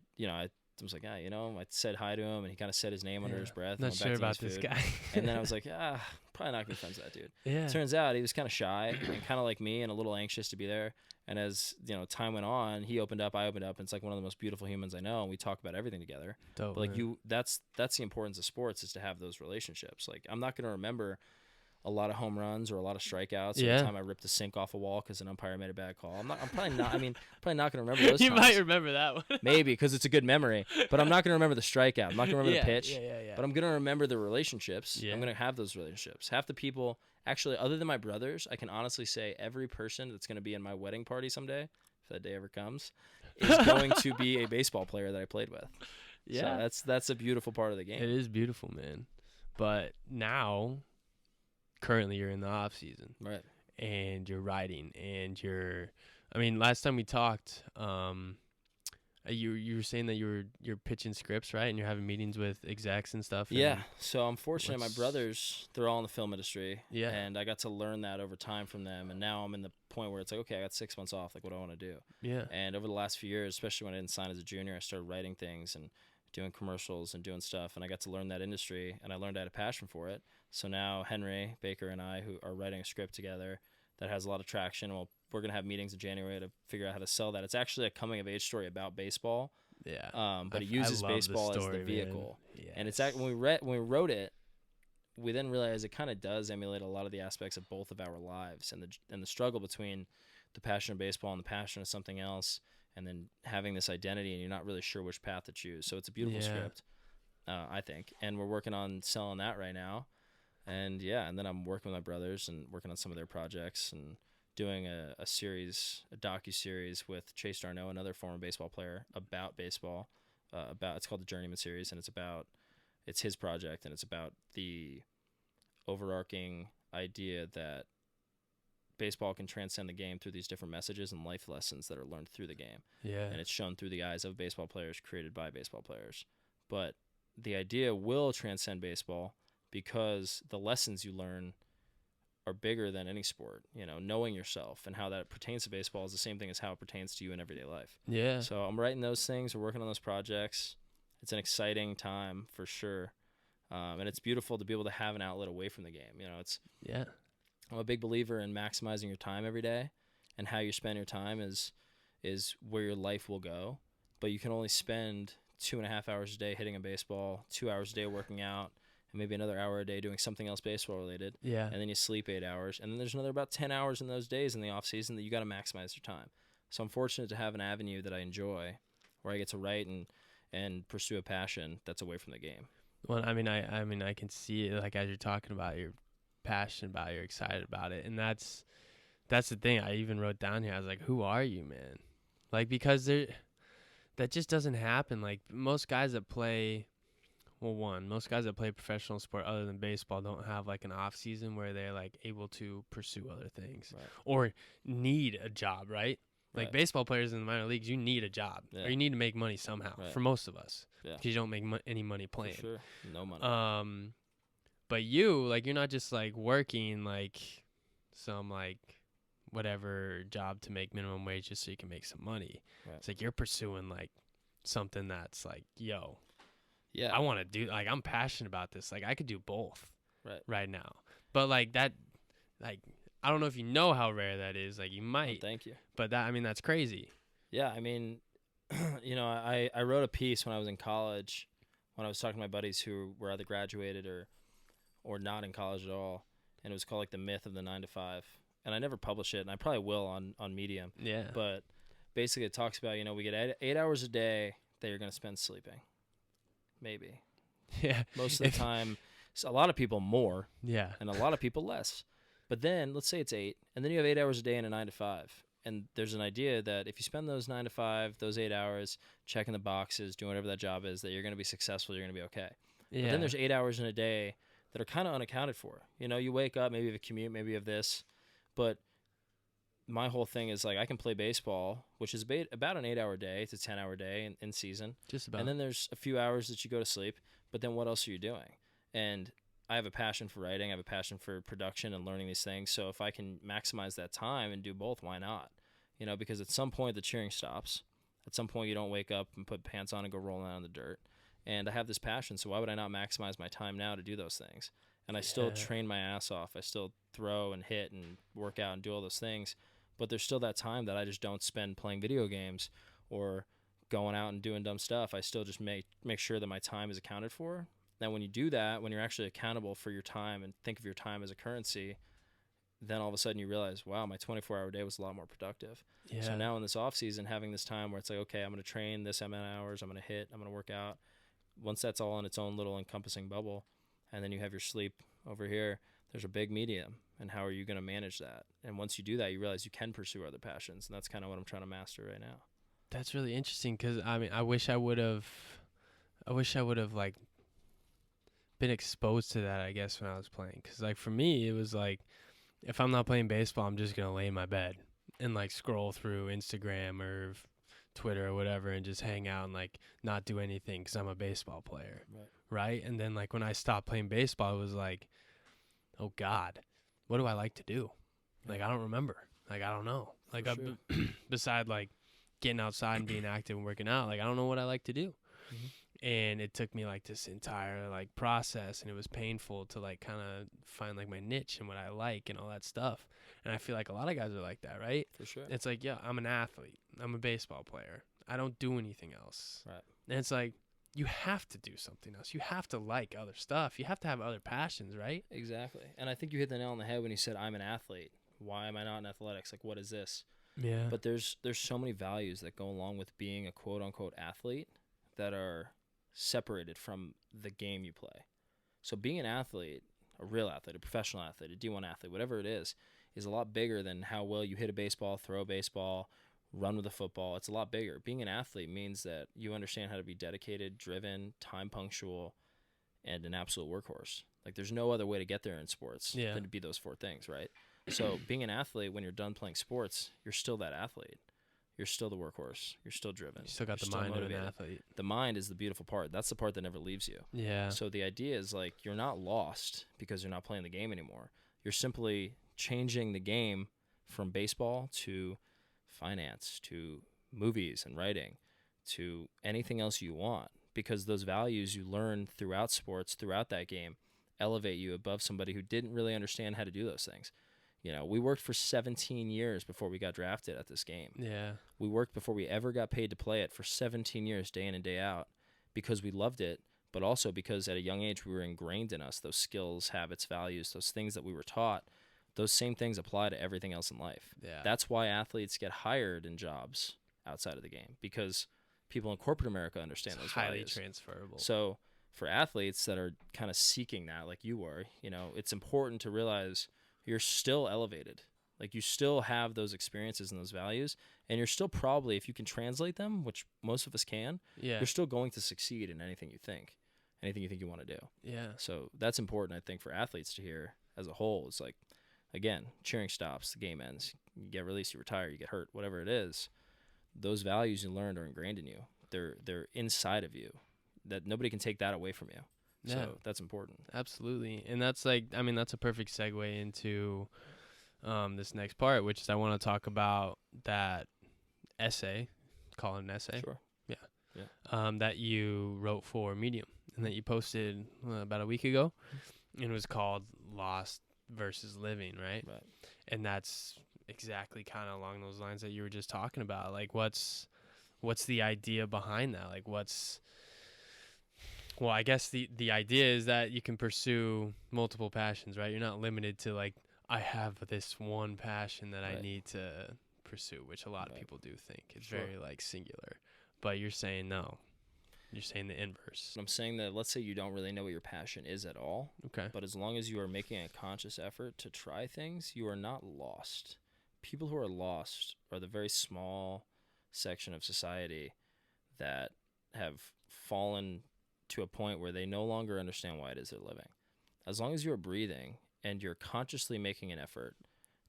was like, I said hi to him, and he kind of said his name under his breath. Not sure about this guy. And then I was like, probably not going to be friends with that dude. Yeah. Turns out he was kind of shy and kind of like me and a little anxious to be there. And as time went on, he opened up, I opened up, and it's like one of the most beautiful humans I know, and we talk about everything together. Dope, but like that's the importance of sports, is to have those relationships. Like I'm not going to remember a lot of home runs or a lot of strikeouts every time I ripped a sink off a wall because an umpire made a bad call. I'm probably not going to remember those You times. might remember that one. Maybe, because it's a good memory. But I'm not going to remember the strikeout. I'm not going to remember the pitch. Yeah. But I'm going to remember the relationships. Yeah. I'm going to have those relationships. Half the people, actually, other than my brothers, I can honestly say every person that's going to be in my wedding party someday, if that day ever comes, is going to be a baseball player that I played with. Yeah. So that's a beautiful part of the game. It is beautiful, man. But now, currently you're in the off season, right? And you're writing, and last time we talked, you were saying that you're pitching scripts, right? And you're having meetings with execs and stuff. Yeah. So I'm fortunate. My brothers, they're all in the film industry. Yeah. And I got to learn that over time from them. And now I'm in the point where it's like, okay, I got 6 months off. Like, what do I want to do? Yeah. And over the last few years, especially when I didn't sign as a junior, I started writing things and doing commercials and doing stuff. And I got to learn that industry, and I learned I had a passion for it. So now Henry Baker and I, who are writing a script together that has a lot of traction, well, we're going to have meetings in January to figure out how to sell that. It's actually a coming of age story about baseball. Yeah. But it uses baseball as the vehicle. Yes. And it's when we wrote it, we then realized it kind of does emulate a lot of the aspects of both of our lives, and the struggle between the passion of baseball and the passion of something else, and then having this identity and you're not really sure which path to choose. So it's a beautiful script, I think, and we're working on selling that right now. And and then I'm working with my brothers and working on some of their projects and doing a docu-series with Chase Darno, another former baseball player, about baseball. It's called the Journeyman series, and it's his project, and it's about the overarching idea that baseball can transcend the game through these different messages and life lessons that are learned through the game. Yeah. And it's shown through the eyes of baseball players, created by baseball players. But the idea will transcend baseball because the lessons you learn are bigger than any sport. Knowing yourself and how that pertains to baseball is the same thing as how it pertains to you in everyday life. Yeah. So I'm writing those things. We're working on those projects. It's an exciting time for sure. And it's beautiful to be able to have an outlet away from the game. I'm a big believer in maximizing your time every day, and how you spend your time is where your life will go. But you can only spend 2.5 hours a day hitting a baseball, 2 hours a day working out, and maybe another hour a day doing something else baseball related. Yeah. And then you sleep 8 hours. And then there's another about 10 hours in those days in the off season that you got to maximize your time. So I'm fortunate to have an avenue that I enjoy where I get to write and pursue a passion that's away from the game. Well, I can see it, like, as you're talking about, you're passionate about it, you're excited about it. And that's the thing. I even wrote down here, I was like, who are you, man? Like, because that just doesn't happen. Like, most guys that play professional sport other than baseball don't have like an off season where they're like able to pursue other things, right, or need a job, right? Like, baseball players in the minor leagues, you need a job, or you need to make money somehow, for most of us, because you don't make any money playing. For sure. No money. But you're not just like working like some like whatever job to make minimum wage just so you can make some money. Right. It's like you're pursuing like something that's like, yo, yeah, I want to do, like, I'm passionate about this. Like, I could do both right now. But like that, like, I don't know if you know how rare that is. Like, you might. Oh, thank you. But that's crazy. Yeah, I mean, I wrote a piece when I was in college, when I was talking to my buddies who were either graduated or not in college at all, and it was called like The Myth of the 9 to 5. And I never published it, and I probably will on Medium. Yeah. But basically it talks about, we get 8 hours a day that you're going to spend sleeping. Maybe. Yeah. Most of the time, a lot of people more. Yeah. And a lot of people less. But then, let's say it's 8, and then you have 8 hours a day in a 9 to 5. And there's an idea that if you spend those 9 to 5, those 8 hours, checking the boxes, doing whatever that job is, that you're going to be successful, you're going to be okay. Yeah. But then there's 8 hours in a day that are kind of unaccounted for. You wake up, maybe you have a commute, maybe you have this. But my whole thing is, like, I can play baseball, which is about an 8-hour day to 10-hour day in season. Just about. And then there's a few hours that you go to sleep, but then what else are you doing? And I have a passion for writing. I have a passion for production and learning these things. So if I can maximize that time and do both, why not? Because at some point the cheering stops. At some point you don't wake up and put pants on and go rolling out in the dirt. And I have this passion, so why would I not maximize my time now to do those things? And I still train my ass off. I still throw and hit and work out and do all those things. But there's still that time that I just don't spend playing video games or going out and doing dumb stuff. I still just make sure that my time is accounted for. Now, when you do that, when you're actually accountable for your time and think of your time as a currency, then all of a sudden you realize, wow, my 24-hour day was a lot more productive. Yeah. So now in this off season, having this time where it's like, okay, I'm going to train this amount of hours, I'm going to hit, I'm going to work out. Once that's all in its own little encompassing bubble, and then you have your sleep over here, there's a big medium. And how are you going to manage that? And once you do that, you realize you can pursue other passions. And that's kind of what I'm trying to master right now. That's really interesting, because I wish I would have like been exposed to that, I guess, when I was playing. Because like for me, it was like, if I'm not playing baseball, I'm just gonna lay in my bed and like scroll through Instagram or Twitter or whatever and just hang out and like not do anything because I'm a baseball player, right? And then like when I stopped playing baseball, it was like, oh God, what do I like to do? Like, I don't remember. Like, I don't know. Like, beside like getting outside and being active and working out, like, I don't know what I like to do. And it took me like this entire like process, and it was painful to like kind of find like my niche and what I like and all that stuff. And I feel like a lot of guys are like that, right? For sure. It's like, yeah, I'm an athlete. I'm a baseball player. I don't do anything else. Right. And it's like, you have to do something else. You have to like other stuff. You have to have other passions, right? Exactly. And I think you hit the nail on the head when you said, I'm an athlete. Why am I not in athletics? Like, what is this? Yeah. But there's so many values that go along with being a quote-unquote athlete that are separated from the game you play. So being an athlete, a real athlete, a professional athlete, a D1 athlete, whatever it is a lot bigger than how well you hit a baseball, throw a baseball, run with a football. It's a lot bigger. Being an athlete means that you understand how to be dedicated, driven, time punctual, and an absolute workhorse. Like, there's no other way to get there in sports than to be those 4 things, right? So being an athlete, when you're done playing sports, you're still that athlete. You're still the workhorse. You're still driven. You still got the mind of an athlete. The mind is the beautiful part. That's the part that never leaves you. Yeah. So the idea is, like, you're not lost because you're not playing the game anymore. You're simply changing the game from baseball to finance to movies and writing to anything else you want, because those values you learn throughout sports, throughout that game, elevate you above somebody who didn't really understand how to do those things. You know, we worked for 17 years before we got drafted at this game. Yeah. We worked before we ever got paid to play it for 17 years, day in and day out, because we loved it, but also because at a young age we were ingrained in us, those skills, habits, values, those things that we were taught. Those same things apply to everything else in life. Yeah. That's why athletes get hired in jobs outside of the game, because people in corporate America understand those highly values. Transferable. So for athletes that are kind of seeking that, like you were, you know, it's important to realize you're still elevated. Like, you still have those experiences and those values, and you're still probably, if you can translate them, which most of us can, you're still going to succeed in anything you think you want to do. Yeah. So that's important, I think, for athletes to hear as a whole. It's like, again, cheering stops, the game ends, you get released, you retire, you get hurt, whatever it is. Those values you learned are ingrained in you. They're inside of you. That nobody can take that away from you. Yeah. So that's important. Absolutely. And that's like, I mean, that's a perfect segue into this next part, which is I want to talk about that essay, call it an essay. Sure. Yeah. That you wrote for Medium and that you posted about a week ago. And it was called Lost versus Living, right? Right. And that's exactly kind of along those lines that you were just talking about. Like, what's the idea behind that? Like, well, I guess the idea is that you can pursue multiple passions, right? You're not limited to, like, I have this one passion that I need to pursue, which a lot of people do think. It's very, like, singular. But you're saying no. You're saying the inverse. I'm saying that, let's say you don't really know what your passion is at all. Okay. But as long as you are making a conscious effort to try things, you are not lost. People who are lost are the very small section of society that have fallen to a point where they no longer understand why it is they're living. As long as you're breathing and you're consciously making an effort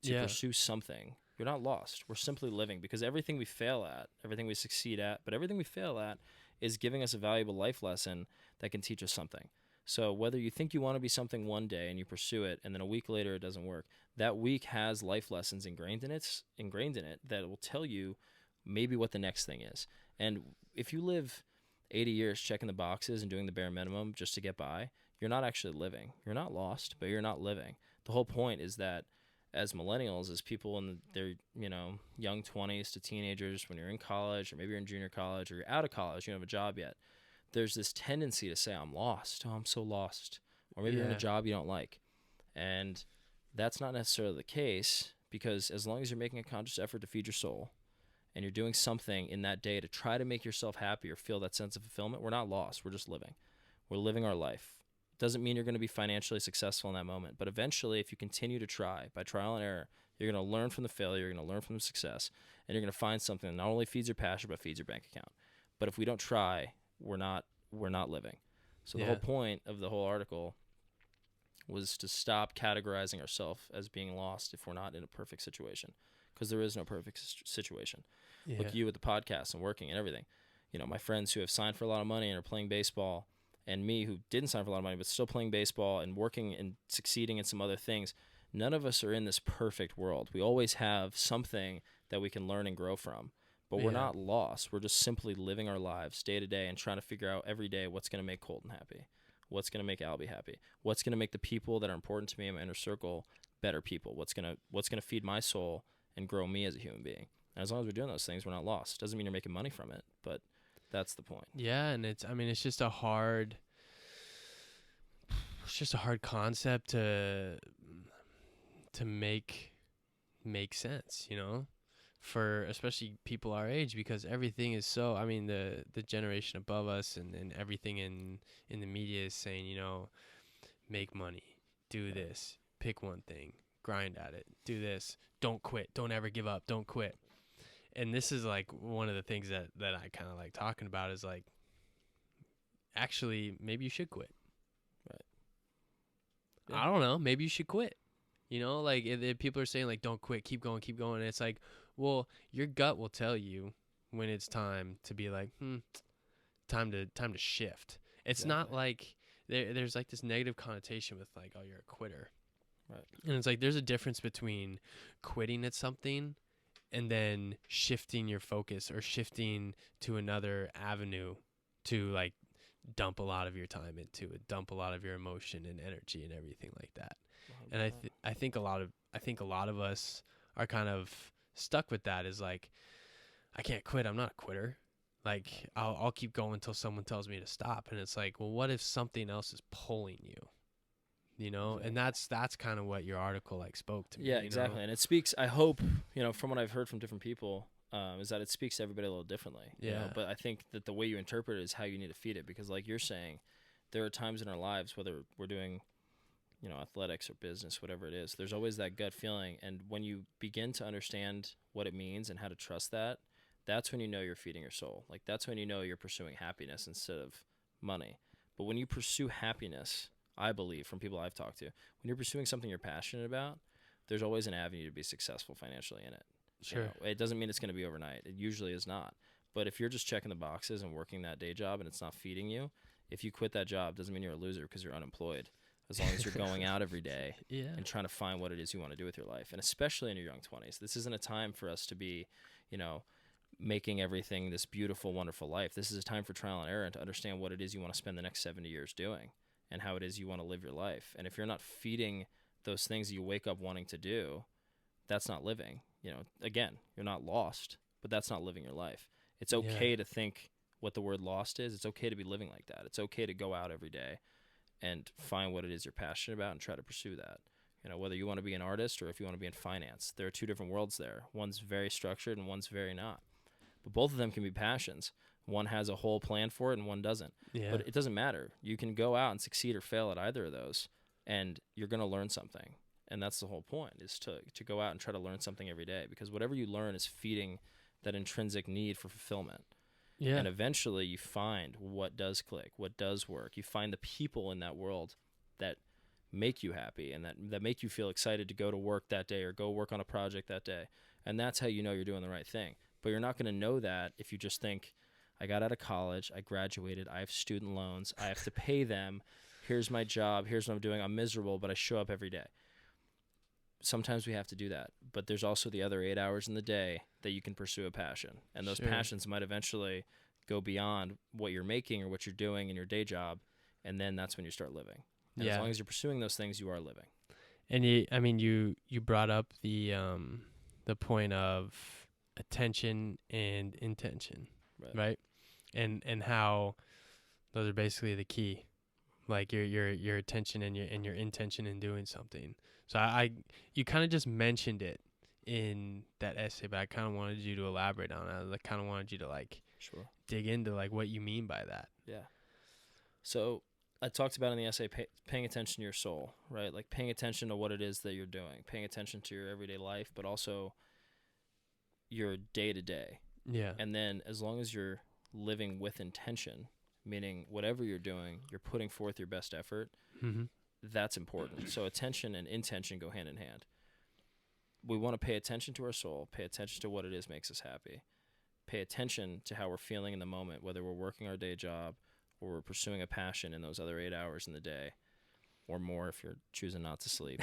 to pursue something, you're not lost. We're simply living, because everything we fail at, everything we succeed at, but everything we fail at is giving us a valuable life lesson that can teach us something. So whether you think you want to be something one day and you pursue it, and then a week later it doesn't work, that week has life lessons ingrained in it that will tell you maybe what the next thing is. And if you live 80 years checking the boxes and doing the bare minimum just to get by, you're not actually living. You're not lost, but you're not living. The whole point is that as millennials, as people in their, young 20s to teenagers, when you're in college, or maybe you're in junior college, or you're out of college, you don't have a job yet, there's this tendency to say, I'm lost. Oh, I'm so lost. Or maybe you're in a job you don't like. And that's not necessarily the case, because as long as you're making a conscious effort to feed your soul, and you're doing something in that day to try to make yourself happy or feel that sense of fulfillment, we're not lost. We're just living. We're living our life. Doesn't mean you're going to be financially successful in that moment, but eventually, if you continue to try by trial and error, you're going to learn from the failure, you're going to learn from the success, and you're going to find something that not only feeds your passion but feeds your bank account. But if we don't try, we're not living. So the whole point of the whole article was to stop categorizing ourselves as being lost if we're not in a perfect situation, because there is no perfect situation. Look, you with the podcast and working and everything. My friends who have signed for a lot of money and are playing baseball, and me who didn't sign for a lot of money but still playing baseball and working and succeeding in some other things, none of us are in this perfect world. We always have something that we can learn and grow from. But we're not lost. We're just simply living our lives day to day and trying to figure out every day what's going to make Colton happy, what's going to make Albee happy, what's going to make the people that are important to me in my inner circle better people, what's going to feed my soul and grow me as a human being. And as long as we're doing those things, we're not lost. Doesn't mean you're making money from it, but that's the point. Yeah, and it's just a hard concept to make sense, you know, for especially people our age, because everything is so, I mean, the generation above us and everything in the media is saying, you know, make money, do this, pick one thing, grind at it, do this, don't quit, don't ever give up, don't quit. And this is like one of the things that I kind of like talking about is like, actually, maybe you should quit. Right. Yeah. I don't know. Maybe you should quit. You know, like if people are saying like, don't quit, keep going. And it's like, well, your gut will tell you when it's time to be like, time to shift. It's Exactly. not like there's like this negative connotation with like, oh, you're a quitter. Right. And it's like, there's a difference between quitting at something and then shifting your focus or shifting to another avenue to like dump a lot of your time into it, dump a lot of your emotion and energy and everything like that. 100%. And I think a lot of us are kind of stuck with that, is like, I can't quit. I'm not a quitter. Like I'll keep going until someone tells me to stop. And it's like, well, what if something else is pulling you? You know, exactly. And that's kind of what your article like spoke to me. Yeah, exactly. Know? And it speaks, I hope, you know, from what I've heard from different people, is that it speaks to everybody a little differently. Yeah. You know? But I think that the way you interpret it is how you need to feed it, because like you're saying, there are times in our lives, whether we're doing, you know, athletics or business, whatever it is, there's always that gut feeling. And when you begin to understand what it means and how to trust that, that's when you know you're feeding your soul. Like that's when you know you're pursuing happiness instead of money. But when you pursue happiness, I believe, from people I've talked to, when you're pursuing something you're passionate about, there's always an avenue to be successful financially in it. Sure. You know, it doesn't mean it's going to be overnight. It usually is not. But if you're just checking the boxes and working that day job and it's not feeding you, if you quit that job, doesn't mean you're a loser because you're unemployed. As long as you're going out every day and trying to find what it is you want to do with your life. And especially in your young 20s, this isn't a time for us to be, you know, making everything this beautiful, wonderful life. This is a time for trial and error and to understand what it is you want to spend the next 70 years doing and how it is you want to live your life. And if you're not feeding those things that you wake up wanting to do, that's not living. You know, again, you're not lost, but that's not living your life. It's okay to think what the word lost is. It's okay to be living like that. It's okay to go out every day and find what it is you're passionate about and try to pursue that. You know, whether you want to be an artist or if you want to be in finance, there are two different worlds there. One's very structured and one's very not. But both of them can be passions. One has a whole plan for it and one doesn't. Yeah. But it doesn't matter. You can go out and succeed or fail at either of those, and you're going to learn something. And that's the whole point, is to go out and try to learn something every day, because whatever you learn is feeding that intrinsic need for fulfillment. Yeah. And eventually you find what does click, what does work. You find the people in that world that make you happy and that make you feel excited to go to work that day or go work on a project that day. And that's how you know you're doing the right thing. But you're not going to know that if you just think, I got out of college, I graduated, I have student loans, I have to pay them, here's my job, here's what I'm doing, I'm miserable, but I show up every day. Sometimes we have to do that, but there's also the other 8 hours in the day that you can pursue a passion, and those passions might eventually go beyond what you're making or what you're doing in your day job, and then that's when you start living. And as long as you're pursuing those things, you are living. And you brought up the point of attention and intention, right? And how those are basically the key, like your attention and your intention in doing something. So you kind of just mentioned it in that essay, but I kind of wanted you to elaborate on it. I kind of wanted you to dig into like what you mean by that. Yeah. So I talked about in the essay paying attention to your soul, right? Like paying attention to what it is that you're doing, paying attention to your everyday life, but also your day-to-day. Yeah. And then as long as you're living with intention, meaning whatever you're doing, you're putting forth your best effort, that's important. So attention and intention go hand in hand. We want to pay attention to our soul, pay attention to what it is makes us happy, pay attention to how we're feeling in the moment, whether we're working our day job or we're pursuing a passion in those other 8 hours in the day, or more if you're choosing not to sleep.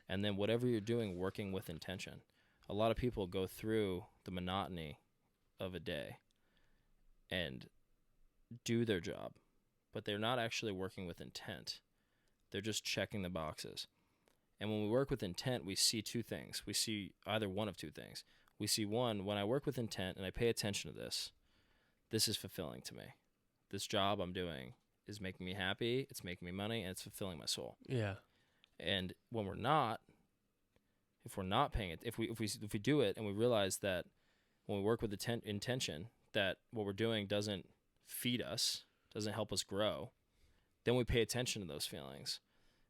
And then whatever you're doing, working with intention. A lot of people go through the monotony of a day and do their job, but they're not actually working with intent. They're just checking the boxes. And when we work with intent, we see two things. We see either one of two things. We see one, when I work with intent and I pay attention to this is fulfilling to me. This job I'm doing is making me happy, it's making me money, and it's fulfilling my soul. Yeah. And when we're not, if we're not paying it, if we do it and we realize that when we work with intention, that what we're doing doesn't feed us, doesn't help us grow, then we pay attention to those feelings.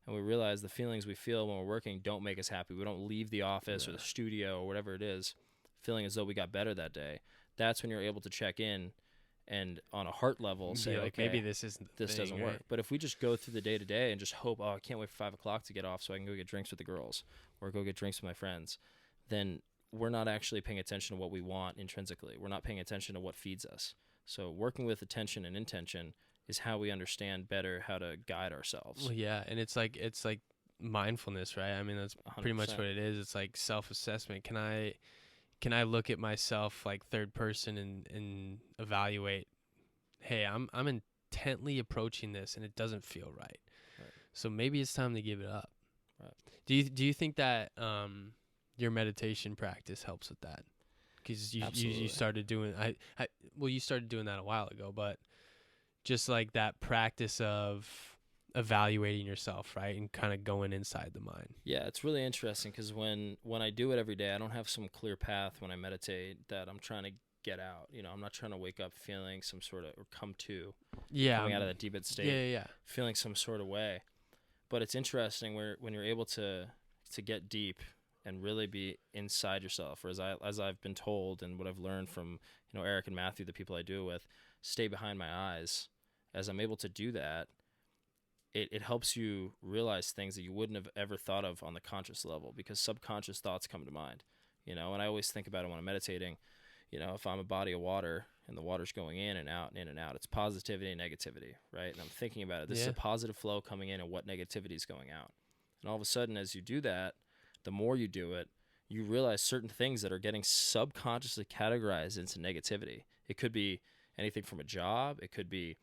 And we realize the feelings we feel when we're working don't make us happy. We don't leave the office or the studio or whatever it is feeling as though we got better that day. That's when you're able to check in and on a heart level say, like, okay, maybe this doesn't work. Right? But if we just go through the day-to-day and just hope, I can't wait for 5 o'clock to get off so I can go get drinks with the girls or go get drinks with my friends, then we're not actually paying attention to what we want intrinsically. We're not paying attention to what feeds us. So working with attention and intention is how we understand better how to guide ourselves. Well, yeah, and it's like mindfulness, right? I mean, that's 100%. Pretty much what it is. It's like self-assessment. Can I look at myself like third person and evaluate, hey, I'm intently approaching this and it doesn't feel right. So maybe it's time to give it up. Right. Do you think that your meditation practice helps with that? Because you started doing you started doing that a while ago, but just like that practice of evaluating yourself, right, and kind of going inside the mind. Yeah, it's really interesting because when I do it every day, I don't have some clear path when I meditate that I'm trying to get out. You know, I'm not trying to wake up feeling some sort of, or coming out of that deep state, feeling some sort of way. But it's interesting when you're able to get deep and really be inside yourself, or as I've been told and what I've learned from Eric and Matthew, the people I do it with, stay behind my eyes. As I'm able to do that, it helps you realize things that you wouldn't have ever thought of on the conscious level, because subconscious thoughts come to mind. And I always think about it when I'm meditating. If I'm a body of water and the water's going in and out and in and out, it's positivity and negativity, right? And I'm thinking about it. This is a positive flow coming in and what negativity is going out. And all of a sudden, as you do that, the more you do it, you realize certain things that are getting subconsciously categorized into negativity. It could be anything from a job. It could be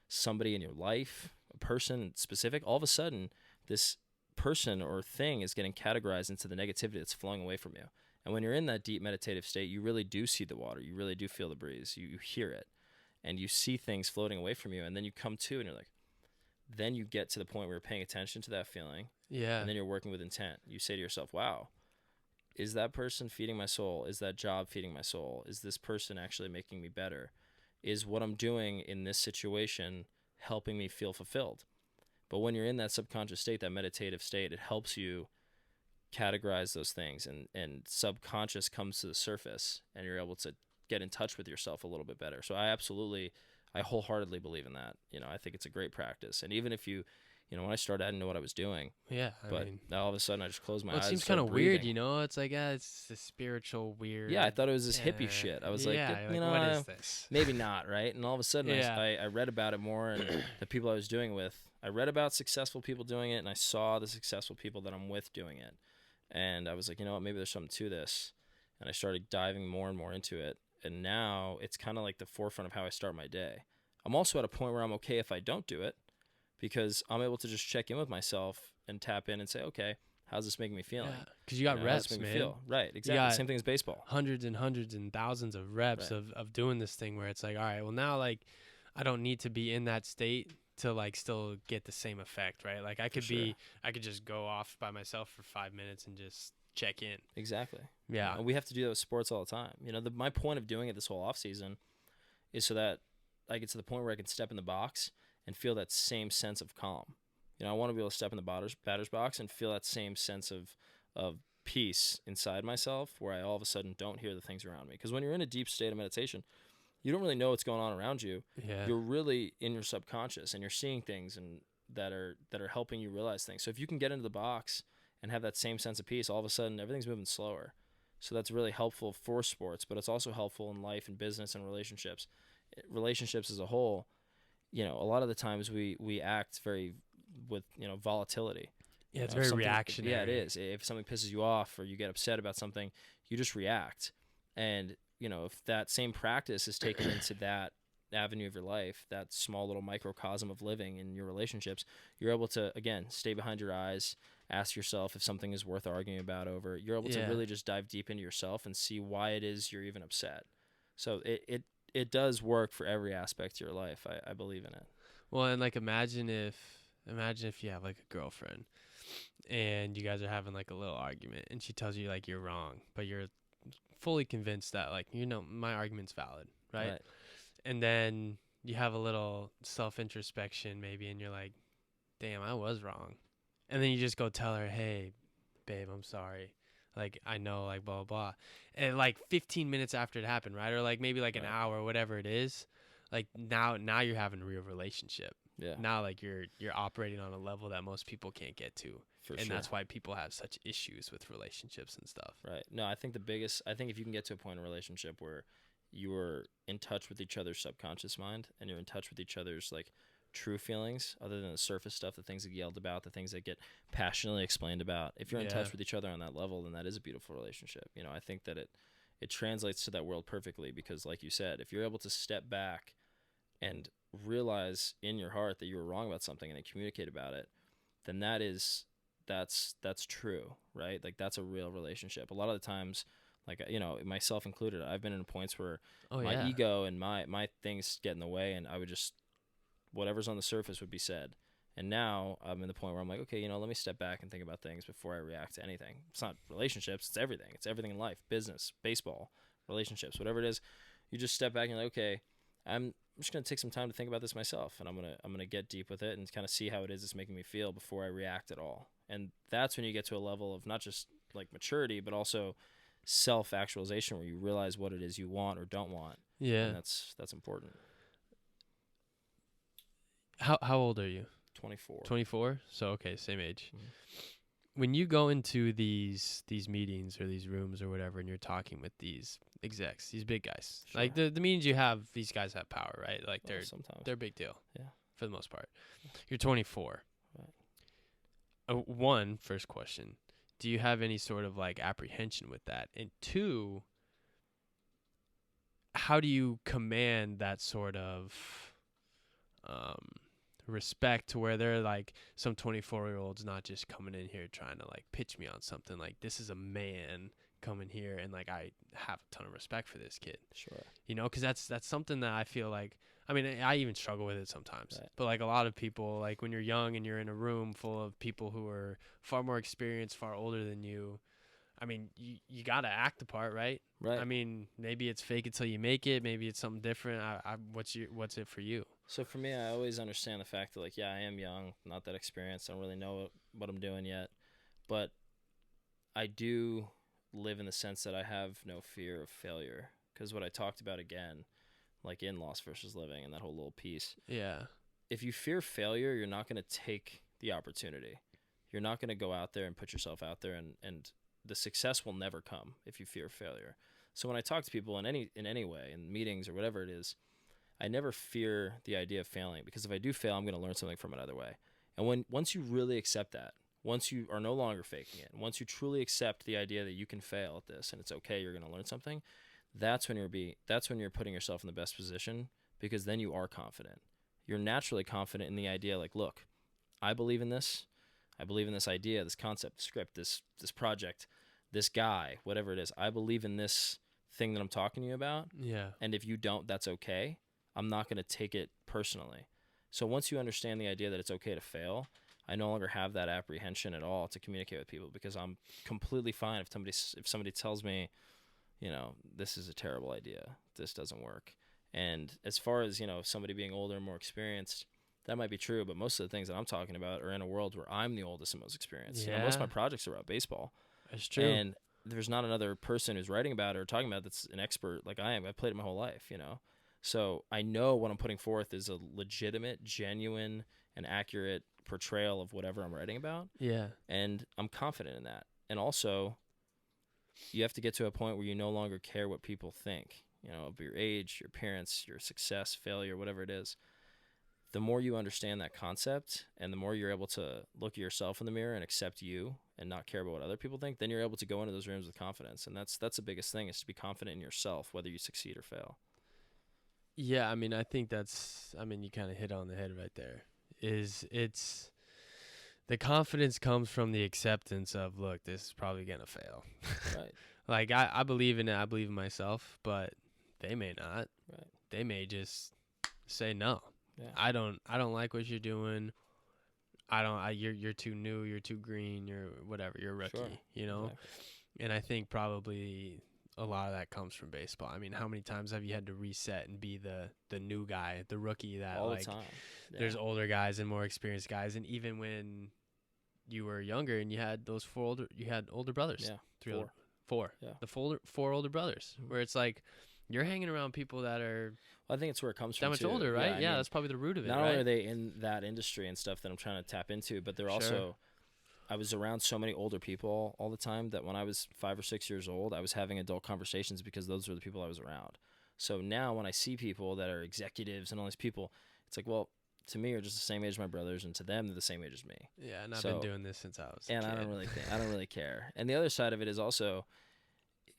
somebody in your life, a person specific. All of a sudden, this person or thing is getting categorized into the negativity that's flowing away from you. And when you're in that deep meditative state, you really do see the water. You really do feel the breeze. You hear it. And you see things floating away from you. And then you come to and you're like, then you get to the point where you're paying attention to that feeling. Yeah. And then you're working with intent. You say to yourself, wow, is that person feeding my soul? Is that job feeding my soul? Is this person actually making me better? Is what I'm doing in this situation helping me feel fulfilled? But when you're in that subconscious state, that meditative state, it helps you categorize those things, and subconscious comes to the surface, and you're able to get in touch with yourself a little bit better. So I wholeheartedly believe in that. I think it's a great practice. And even if when I started, I didn't know what I was doing. Yeah. But now all of a sudden I just close my eyes. It seems kind of weird, It's like, it's a spiritual weird. Yeah, I thought it was this hippie shit. I was like, what is this? Maybe not, right? And all of a sudden I read about it more, and the people I was doing with, I read about successful people doing it, and I saw the successful people that I'm with doing it. And I was like, maybe there's something to this. And I started diving more and more into it. And now it's kind of like the forefront of how I start my day. I'm also at a point where I'm okay if I don't do it, because I'm able to just check in with myself and tap in and say, okay, how's this making me feeling? Because you got reps, man. Right, exactly. Same thing as baseball. Hundreds and thousands of reps of doing this thing where it's like, all right, well now, like, I don't need to be in that state to like still get the same effect, right? Like I could just go off by myself for 5 minutes and just check in. Exactly. Yeah. And we have to do that with sports all the time. My point of doing it this whole off season is so that I get to the point where I can step in the box and feel that same sense of calm. I want to be able to step in the batter's box and feel that same sense of peace inside myself, where I all of a sudden don't hear the things around me. Because when you're in a deep state of meditation, you don't really know what's going on around you. Yeah. You're really in your subconscious, and you're seeing things and that are helping you realize things. So if you can get into the box and have that same sense of peace, all of a sudden everything's moving slower. So that's really helpful for sports, but it's also helpful in life and business and relationships. Relationships as a whole, a lot of the times we act very with volatility. Yeah, it's very reactionary. Yeah, it is. If something pisses you off or you get upset about something, you just react. And if that same practice is taken into that avenue of your life, that small little microcosm of living in your relationships, you're able to, again, stay behind your eyes, ask yourself if something is worth arguing about over. You're able to really just dive deep into yourself and see why it is you're even upset. So it does work for every aspect of your life. I believe in it. Well, and like imagine if you have like a girlfriend and you guys are having like a little argument and she tells you like you're wrong, but you're fully convinced that like, my argument's valid, right? And then you have a little self-introspection maybe and you're like, damn, I was wrong. And then you just go tell her, hey, babe, I'm sorry. Like, I know, like, blah, blah, blah. And like 15 minutes after it happened, right? Or like maybe like an hour, whatever it is. Like now you're having a real relationship. Yeah. Now like you're operating on a level that most people can't get to. For and sure. That's why people have such issues with relationships and stuff. Right. No, I think if you can get to a point in a relationship where you are in touch with each other's subconscious mind and you're in touch with each other's like true feelings, other than the surface stuff, the things that get yelled about, the things that get passionately explained about, if you're in touch with each other on that level, then that is a beautiful relationship. I think that it translates to that world perfectly, because like you said, if you're able to step back and realize in your heart that you were wrong about something and then communicate about it, then that's true, right? Like that's a real relationship. A lot of the times, like, myself included, I've been in points where my ego and my things get in the way, and I would just, whatever's on the surface would be said. And now I'm in the point where I'm like, okay, let me step back and think about things before I react to anything. It's not relationships, it's everything. It's everything in life, business, baseball, relationships, whatever it is. You just step back and you're like, okay, I'm just going to take some time to think about this myself, and I'm going to get deep with it and kind of see how it is it's making me feel before I react at all. And that's when you get to a level of not just like maturity, but also self-actualization, where you realize what it is you want or don't want. Yeah. And that's important. How old are you? 24. 24? So, okay, same age. Mm-hmm. When you go into these meetings or these rooms or whatever, and you're talking with these execs, these big guys, Sure. like the meetings you have, these guys have power, right? Like they're a big deal. Yeah. For the most part. You're 24. Right. First question, do you have any sort of like apprehension with that? And two, how do you command that sort of respect to where they're like, some 24-year-old's not just coming in here trying to like pitch me on something, like this is a man coming here, and like I have a ton of respect for this kid. Sure. Because that's something that I feel like, I mean, I even struggle with it sometimes. Right. But like a lot of people, like when you're young and you're in a room full of people who are far more experienced, far older than you, I mean, you got to act the part, right? Right. I mean, maybe it's fake it till you make it. Maybe it's something different. What's it for you? So for me, I always understand the fact that, like, yeah, I am young, not that experienced. I don't really know what I'm doing yet. But I do live in the sense that I have no fear of failure. Because what I talked about, again, like in Lost versus Living and that whole little piece. Yeah. If you fear failure, you're not going to take the opportunity. You're not going to go out there and put yourself out there, and the success will never come if you fear failure. So when I talk to people in any way, in meetings or whatever it is, I never fear the idea of failing, because if I do fail, I'm going to learn something from it either way. And once you really accept that, once you are no longer faking it, once you truly accept the idea that you can fail at this and it's okay, you're going to learn something, that's when you're putting yourself in the best position, because then you are confident. You're naturally confident in the idea, like, look, I believe in this. I believe in this idea, this concept, this script, this project, this guy, whatever it is. I believe in this thing that I'm talking to you about. Yeah. And if you don't, that's okay. I'm not going to take it personally. So once you understand the idea that it's okay to fail, I no longer have that apprehension at all to communicate with people, because I'm completely fine if somebody tells me, this is a terrible idea, this doesn't work. And as far as, somebody being older and more experienced, that might be true, but most of the things that I'm talking about are in a world where I'm the oldest and most experienced. Yeah. Most of my projects are about baseball. That's true. And there's not another person who's writing about it or talking about it that's an expert like I am. I've played it my whole life, So I know what I'm putting forth is a legitimate, genuine, and accurate portrayal of whatever I'm writing about. Yeah. And I'm confident in that. And also, you have to get to a point where you no longer care what people think, of your age, your appearance, your success, failure, whatever it is. the more you understand that concept and the more you're able to look at yourself in the mirror and accept you and not care about what other people think, then you're able to go into those rooms with confidence. And that's the biggest thing, is to be confident in yourself, whether you succeed or fail. Yeah, I mean, I think you kind of hit on the head right there. It's the confidence comes from the acceptance of, look, this is probably going to fail. Right. Like, I believe in it. I believe in myself, but they may not. Right. They may just say no. Yeah. I don't like what you're doing. You're too new, you're too green, you're whatever, you're a rookie, Sure. you know? Exactly. And I think probably a lot of that comes from baseball. I mean, how many times have you had to reset and be the new guy, the rookie that all like the time. Yeah. There's older guys and more experienced guys, and even when you were younger and you had those older brothers. Yeah. Four. Yeah. The four older brothers, where it's like you're hanging around people that are I think it's where it comes that from. much too. older, right? I mean, that's probably the root of it. Not right? only are they in that industry and stuff that I'm trying to tap into, but they're also. I was around so many older people all the time that when I was 5 or 6 years old, I was having adult conversations because those were the people I was around. So now when I see people that are executives and all these people, it's like, well, to me, are just the same age as my brothers, and to them, they're the same age as me. Yeah, and I've been doing this since I was a kid. I don't really care. And the other side of it is also,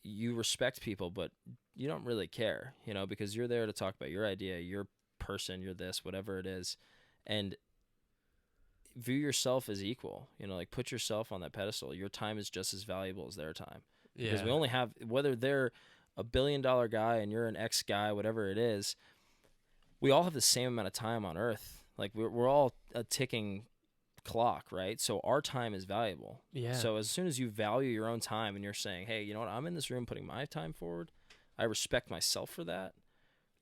you respect people, but you don't really care, because you're there to talk about your idea, your person, you're this, whatever it is, and view yourself as equal. Like, put yourself on that pedestal. Your time is just as valuable as their time. Because we only have, whether they're a $1 billion guy and you're an X guy, whatever it is, we all have the same amount of time on Earth. Like, we're all a ticking clock, right? So our time is valuable. Yeah. So as soon as you value your own time and you're saying, hey, you know what, I'm in this room putting my time forward, I respect myself for that,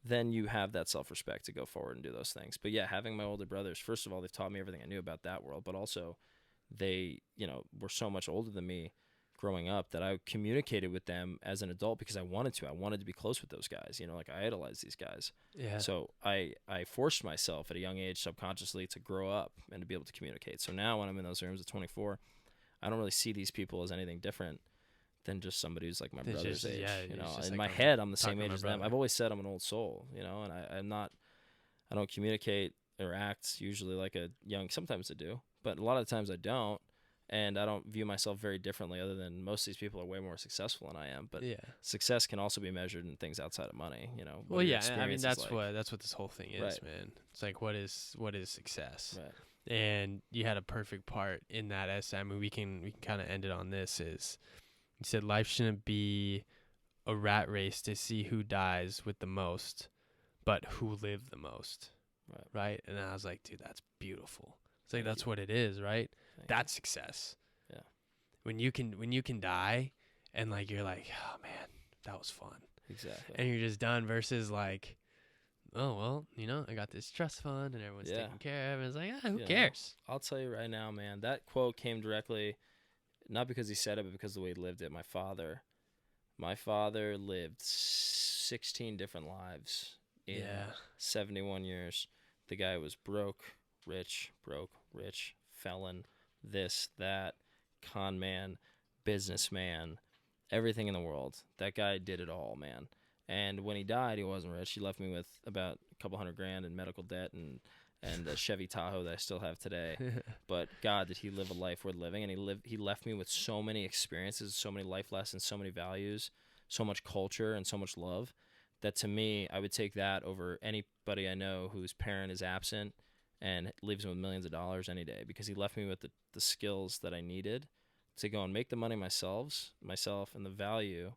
then you have that self-respect to go forward and do those things. But yeah, having my older brothers, first of all, they've taught me everything I knew about that world, but also they, were so much older than me growing up that I communicated with them as an adult because I wanted to be close with those guys. Like, I idolized these guys. Yeah. So I forced myself at a young age subconsciously to grow up and to be able to communicate. So now when I'm in those rooms at 24, I don't really see these people as anything different than just somebody who's like my brother's age. In my head, I'm the same age as them. I've always said I'm an old soul, and I don't communicate or act usually like a young, sometimes I do, but a lot of the times I don't. And I don't view myself very differently, other than most of these people are way more successful than I am. But success can also be measured in things outside of money, Well, yeah, I mean, that's what this whole thing is, right. man. It's like, what is success? Right. And you had a perfect part in that essay. I mean, we can kind of end it on this. Is you said life shouldn't be a rat race to see who dies with the most, but who lived the most. Right. And I was like, dude, that's beautiful. It's like, that's what it is, right? That's success. Yeah. When you can die and like you're like, oh man, that was fun. Exactly. And you're just done versus like, oh well, I got this trust fund and everyone's taken care of. And it's like, who cares? I'll tell you right now, man, that quote came directly, not because he said it, but because of the way he lived it. My father lived 16 different lives in 71 years. The guy was broke, rich, felon, this, that, con man, businessman, everything in the world. That guy did it all, man. And when he died, he wasn't rich. He left me with about a couple $100,000 in medical debt and a Chevy Tahoe that I still have today. But God, did he live a life worth living? And he left me with so many experiences, so many life lessons, so many values, so much culture, and so much love that, to me, I would take that over anybody I know whose parent is absent and leaves me with millions of dollars any day, because he left me with the skills that I needed to go and make the money myself, and the values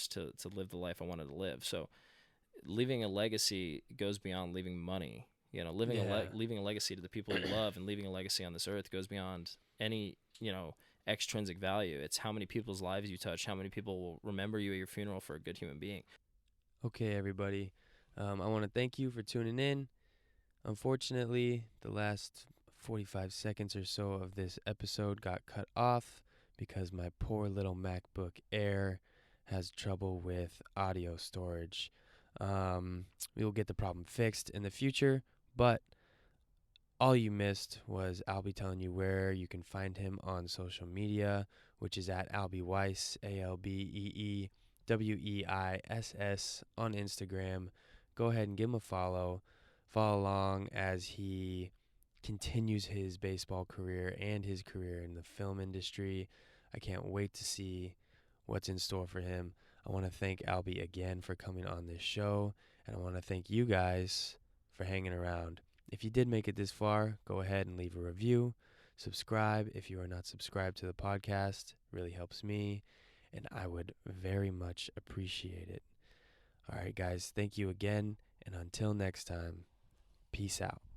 to live the life I wanted to live. So leaving a legacy goes beyond leaving money. Leaving a legacy to the people you love and leaving a legacy on this earth goes beyond any, extrinsic value. It's how many people's lives you touch, how many people will remember you at your funeral for a good human being. Okay, everybody. I want to thank you for tuning in. Unfortunately, the last 45 seconds or so of this episode got cut off because my poor little MacBook Air has trouble with audio storage. We will get the problem fixed in the future, but all you missed was Albee telling you where you can find him on social media, which is at Albee Weiss, ALBEEWEISS on Instagram. Go ahead and give him a follow. follow along as he continues his baseball career and his career in the film industry. I can't wait to see what's in store for him. I want to thank Albee again for coming on this show, and I want to thank you guys for hanging around. If you did make it this far, go ahead and leave a review. Subscribe if you are not subscribed to the podcast. It really helps me, and I would very much appreciate it. All right, guys, thank you again, and until next time, peace out.